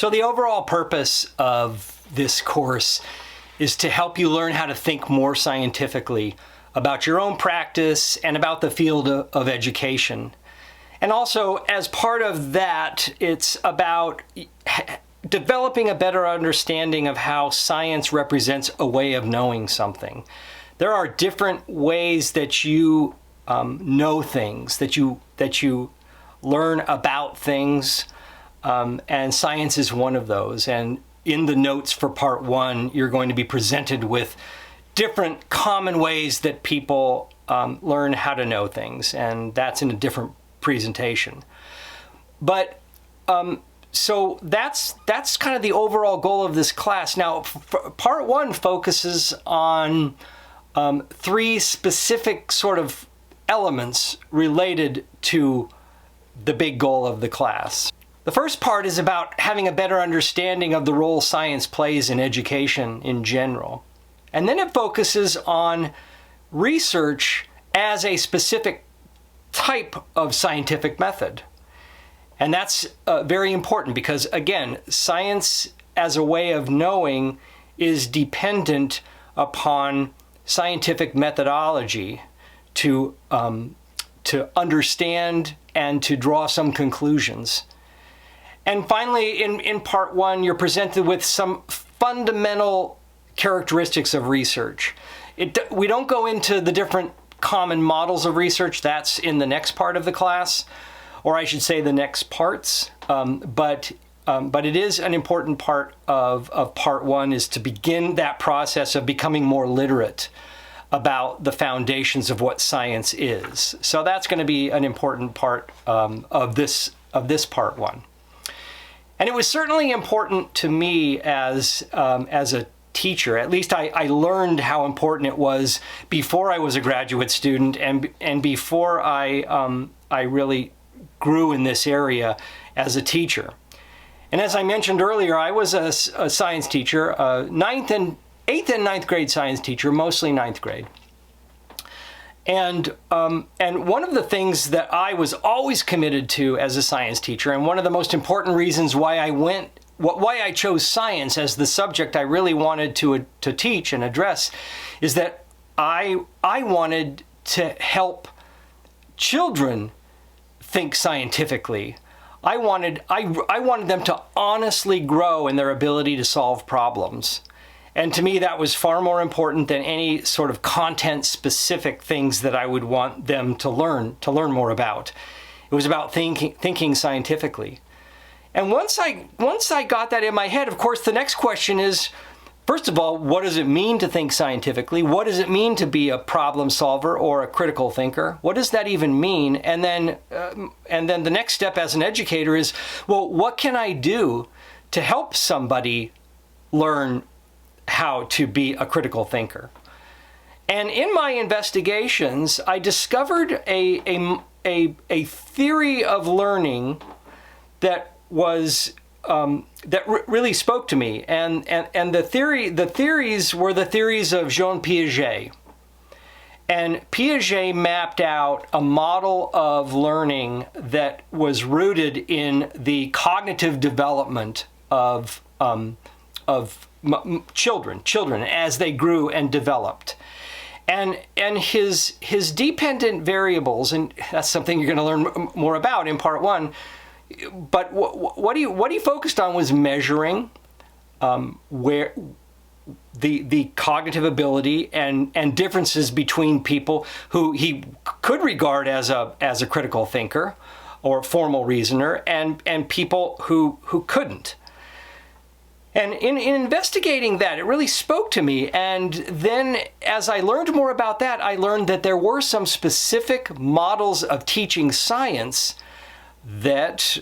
So the overall purpose of this course is to help you learn how to think more scientifically about your own practice and about the field of education. And also, as part of that, it's about developing a better understanding of how science represents a way of knowing something. There are different ways that you know things, that you learn about things, and science is one of those. And in the notes for part one, you're going to be presented with different common ways that people learn how to know things, and that's in a different presentation. But so that's kind of the overall goal of this class. Now, part one focuses on three specific sort of elements related to the big goal of the class. The first part is about having a better understanding of the role science plays in education in general. And then it focuses on research as a specific type of scientific method. And that's very important because, again, science as a way of knowing is dependent upon scientific methodology to understand and to draw some conclusions. And finally, in part one, you're presented with some fundamental characteristics of research. We don't go into the different common models of research. That's in the next part of the class, or I should say the next parts. But it is an important part of part one, is to begin that process of becoming more literate about the foundations of what science is. So that's going to be an important part of this part one. And it was certainly important to me as a teacher. At least I learned how important it was before I was a graduate student and before I really grew in this area as a teacher. And as I mentioned earlier, I was a science teacher, 8th and 9th grade science teacher, mostly 9th grade. And one of the things that I was always committed to as a science teacher, and one of the most important reasons why I chose science as the subject I really wanted to teach and address, is that I wanted to help children think scientifically. I wanted them to honestly grow in their ability to solve problems. And to me, that was far more important than any sort of content-specific things that I would want them to learn more about. It was about thinking scientifically. And once I got that in my head, of course, the next question is, first of all, what does it mean to think scientifically? What does it mean to be a problem solver or a critical thinker? What does that even mean? And then the next step as an educator is, well, what can I do to help somebody learn how to be a critical thinker? And in my investigations, I discovered a theory of learning that was really spoke to me, and the theories were the theories of Jean Piaget. And Piaget mapped out a model of learning that was rooted in the cognitive development of children as they grew and developed. And his dependent variables, and that's something you're going to learn more about in part one. But what he focused on was measuring where the cognitive ability and differences between people who he could regard as a critical thinker or formal reasoner and people who couldn't. And in investigating that, it really spoke to me. And then as I learned more about that, I learned that there were some specific models of teaching science that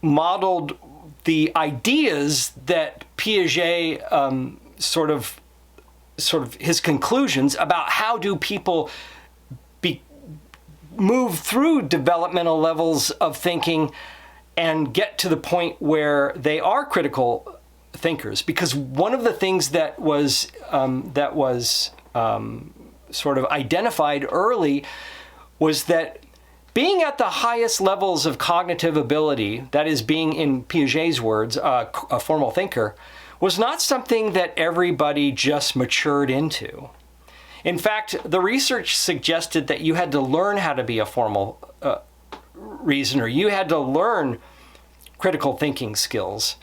modeled the ideas that Piaget sort of his conclusions about how do people move through developmental levels of thinking and get to the point where they are critical thinkers. Because one of the things that was sort of identified early was that being at the highest levels of cognitive ability, that is being, in Piaget's words, a formal thinker, was not something that everybody just matured into. In fact, the research suggested that you had to learn how to be a formal reasoner. You had to learn critical thinking skills.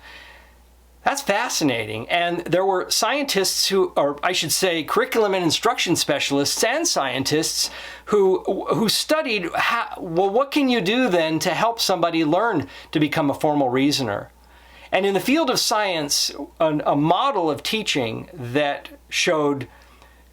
That's fascinating. And there were scientists who, or I should say curriculum and instruction specialists and scientists who studied what can you do then to help somebody learn to become a formal reasoner. And in the field of science, a model of teaching that showed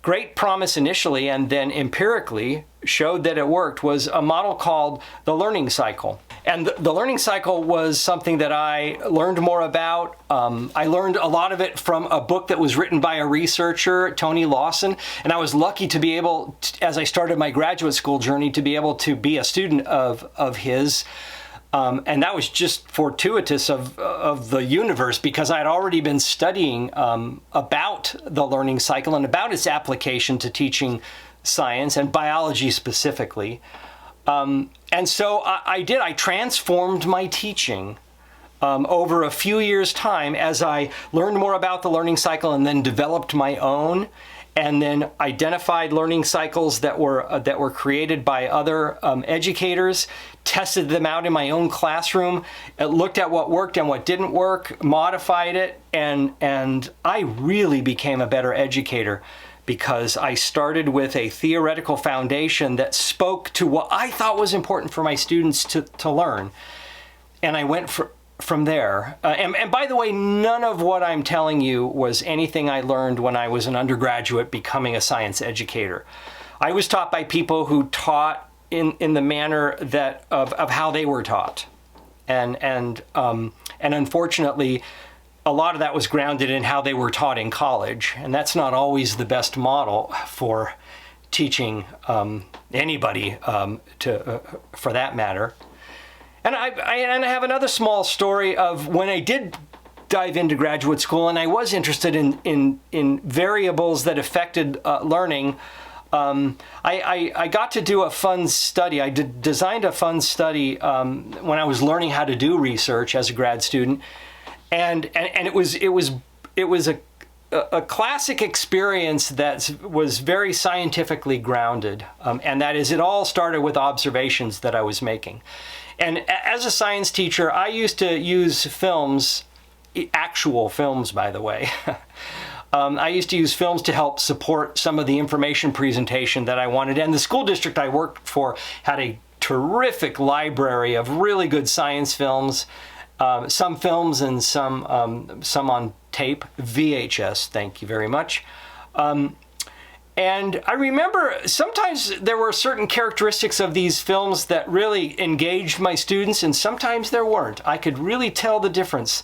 great promise initially and then empirically showed that it worked was a model called the learning cycle. And the learning cycle was something that I learned more about. I learned a lot of it from a book that was written by a researcher, Tony Lawson, and I was lucky to be able, as I started my graduate school journey, to be able to be a student of his. And that was just fortuitous of the universe, because I had already been studying about the learning cycle and about its application to teaching science and biology specifically. And so I did. I transformed my teaching over a few years' time as I learned more about the learning cycle and then developed my own, and then identified learning cycles that were created by other educators, tested them out in my own classroom, looked at what worked and what didn't work, modified it, and I really became a better educator, because I started with a theoretical foundation that spoke to what I thought was important for my students to learn. And I went from there. And by the way, none of what I'm telling you was anything I learned when I was an undergraduate becoming a science educator. I was taught by people who taught in the manner that of how they were taught. And unfortunately, a lot of that was grounded in how they were taught in college, and that's not always the best model for teaching anybody, for that matter. And I have another small story of when I did dive into graduate school, and I was interested in variables that affected learning. I got to do a fun study. I designed a fun study when I was learning how to do research as a grad student. And it was a classic experience that was very scientifically grounded, and that is, it all started with observations that I was making. And as a science teacher, I used to use films, actual films, by the way. I used to use films to help support some of the information presentation that I wanted. And the school district I worked for had a terrific library of really good science films. Some films and some on tape, VHS, thank you very much. And I remember sometimes there were certain characteristics of these films that really engaged my students, and sometimes there weren't. I could really tell the difference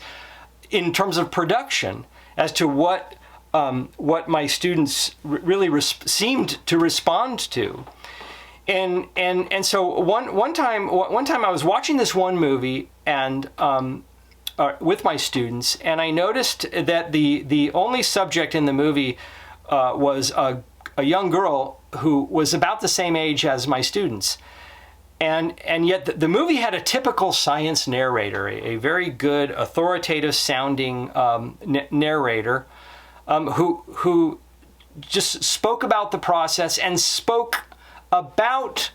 in terms of production as to what my students really seemed to respond to. And so one time I was watching this one movie and with my students, and I noticed that the only subject in the movie was a young girl who was about the same age as my students, and yet the movie had a typical science narrator, a very good authoritative sounding narrator, who just spoke about the process and spoke about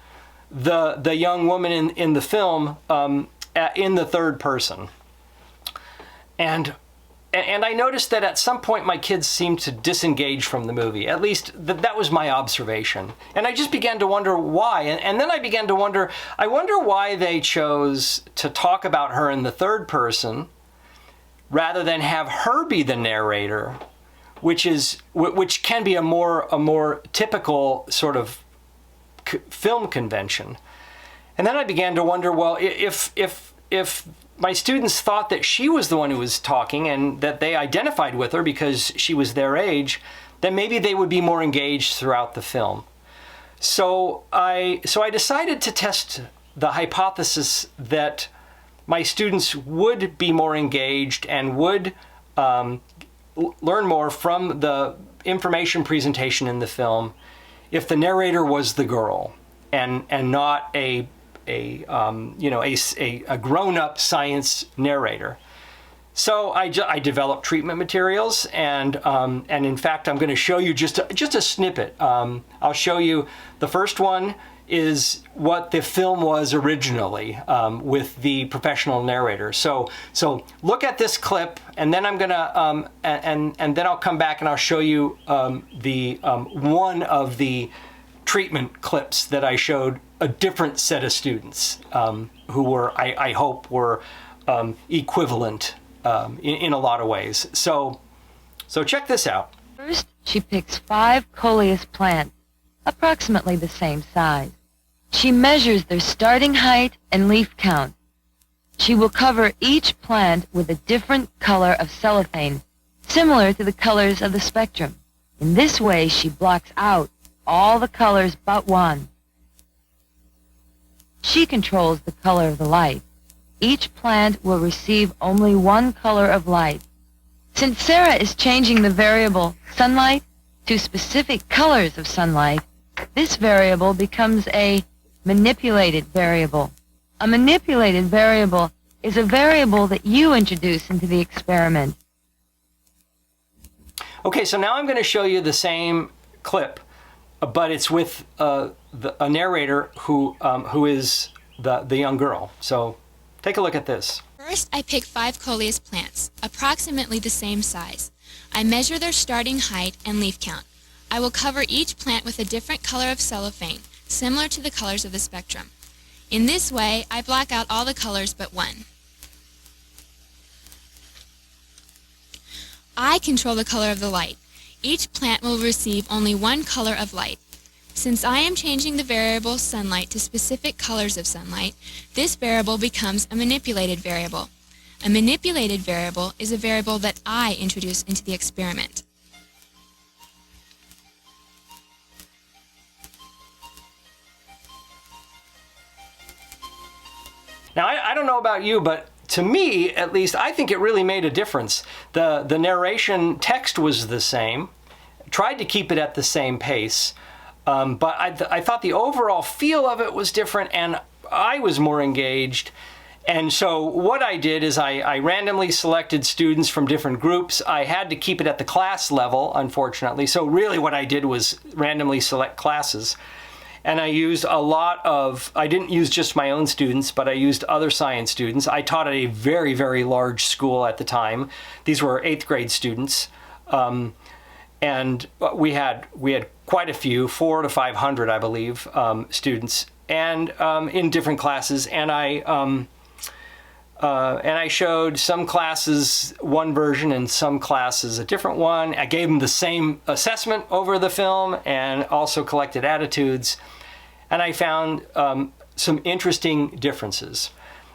the young woman in the film in the third person. And I noticed that at some point my kids seemed to disengage from the movie. At least that was my observation. And I just began to wonder why. And then I began to wonder, I wonder why they chose to talk about her in the third person rather than have her be the narrator, which can be a more typical sort of film convention. And then I began to wonder, well, if my students thought that she was the one who was talking and that they identified with her because she was their age, then maybe they would be more engaged throughout the film. So I decided to test the hypothesis that my students would be more engaged and would learn more from the information presentation in the film if the narrator was the girl and not a a grown-up science narrator. So I developed treatment materials, and in fact, I'm going to show you just a snippet. I'll show you the first one is what the film was originally with the professional narrator. So look at this clip, and then I'm gonna and then I'll come back and I'll show you the one of the treatment clips that I showed a different set of students who were, I hope, were equivalent in a lot of ways. So check this out. First, she picks 5 coleus plants, approximately the same size. She measures their starting height and leaf count. She will cover each plant with a different color of cellophane, similar to the colors of the spectrum. In this way, she blocks out all the colors but one. She controls the color of the light. Each plant will receive only one color of light. Since Sarah is changing the variable sunlight to specific colors of sunlight, this variable becomes a manipulated variable. A manipulated variable is a variable that you introduce into the experiment. Okay, so now I'm going to show you the same clip, but it's with a narrator who is the young girl. So take a look at this. First, I pick 5 coleus plants, approximately the same size. I measure their starting height and leaf count. I will cover each plant with a different color of cellophane, similar to the colors of the spectrum. In this way, I block out all the colors but one. I control the color of the light. Each plant will receive only one color of light. Since I am changing the variable sunlight to specific colors of sunlight, this variable becomes a manipulated variable. A manipulated variable is a variable that I introduce into the experiment. Now, I don't know about you, but to me, at least, I think it really made a difference. The narration text was the same, tried to keep it at the same pace, but I thought the overall feel of it was different, and I was more engaged. And so what I did is I randomly selected students from different groups. I had to keep it at the class level, unfortunately. So really what I did was randomly select classes. And I used a lot of, I didn't use just my own students, but I used other science students. I taught at a very, very large school at the time. These were 8th grade students. And we had quite a few, 400 to 500, I believe, students, and in different classes. And I showed some classes one version and some classes a different one. I gave them the same assessment over the film and also collected attitudes. And I found some interesting differences.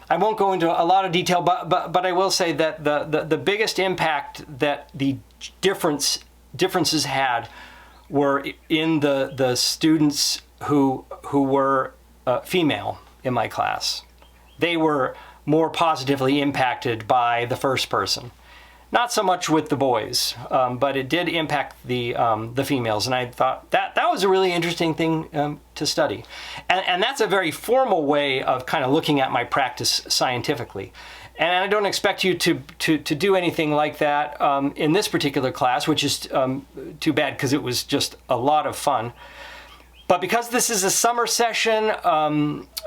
I won't go into a lot of detail, but I will say that the biggest impact that the differences had were in the students who were female in my class. They were more positively impacted by the first person. Not so much with the boys, but it did impact the females, and I thought that was a really interesting thing to study. And that's a very formal way of kind of looking at my practice scientifically. And I don't expect you to do anything like that in this particular class, which is too bad because it was just a lot of fun. But because this is a summer session,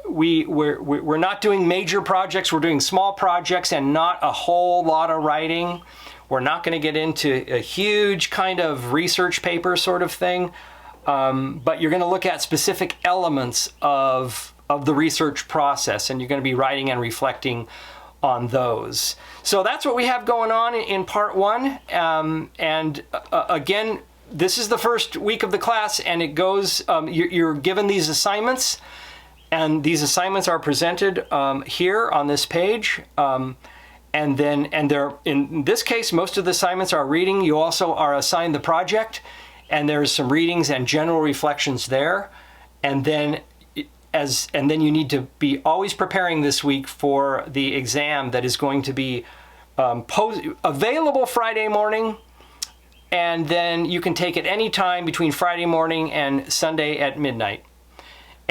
we're not doing major projects. We're doing small projects and not a whole lot of writing. We're not going to get into a huge kind of research paper sort of thing. But you're going to look at specific elements of the research process, and you're going to be writing and reflecting on those. So that's what we have going on in part 1. Again, this is the first week of the class, and it goes, you're given these assignments, and these assignments are presented here on this page. And they're, in this case, most of the assignments are reading. You also are assigned the project, and there's some readings and general reflections there. And then you need to be always preparing this week for the exam that is going to be available Friday morning. And then you can take it any time between Friday morning and Sunday at midnight.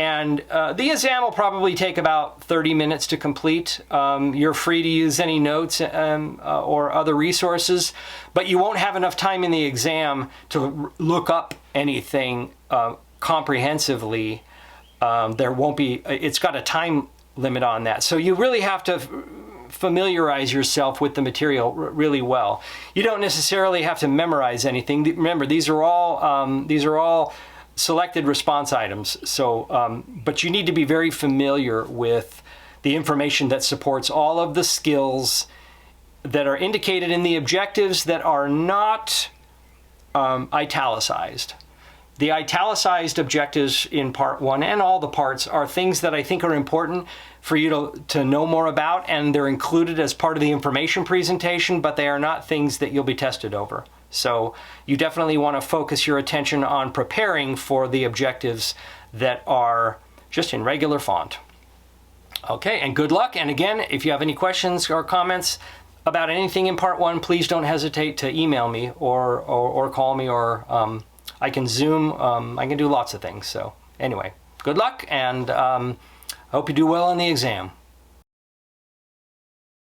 And the exam will probably take about 30 minutes to complete. You're free to use any notes or other resources, but you won't have enough time in the exam to look up anything comprehensively. There won't be, it's got a time limit on that. So you really have to familiarize yourself with the material really well. You don't necessarily have to memorize anything. Remember, these are all selected response items. So, but you need to be very familiar with the information that supports all of the skills that are indicated in the objectives that are not italicized. The italicized objectives in part 1 and all the parts are things that I think are important for you to know more about, and they're included as part of the information presentation, but they are not things that you'll be tested over. So you definitely want to focus your attention on preparing for the objectives that are just in regular font. Okay, and good luck. And again, if you have any questions or comments about anything in part 1, please don't hesitate to email me or call me, or I can Zoom. I can do lots of things. So anyway, good luck, and I hope you do well on the exam.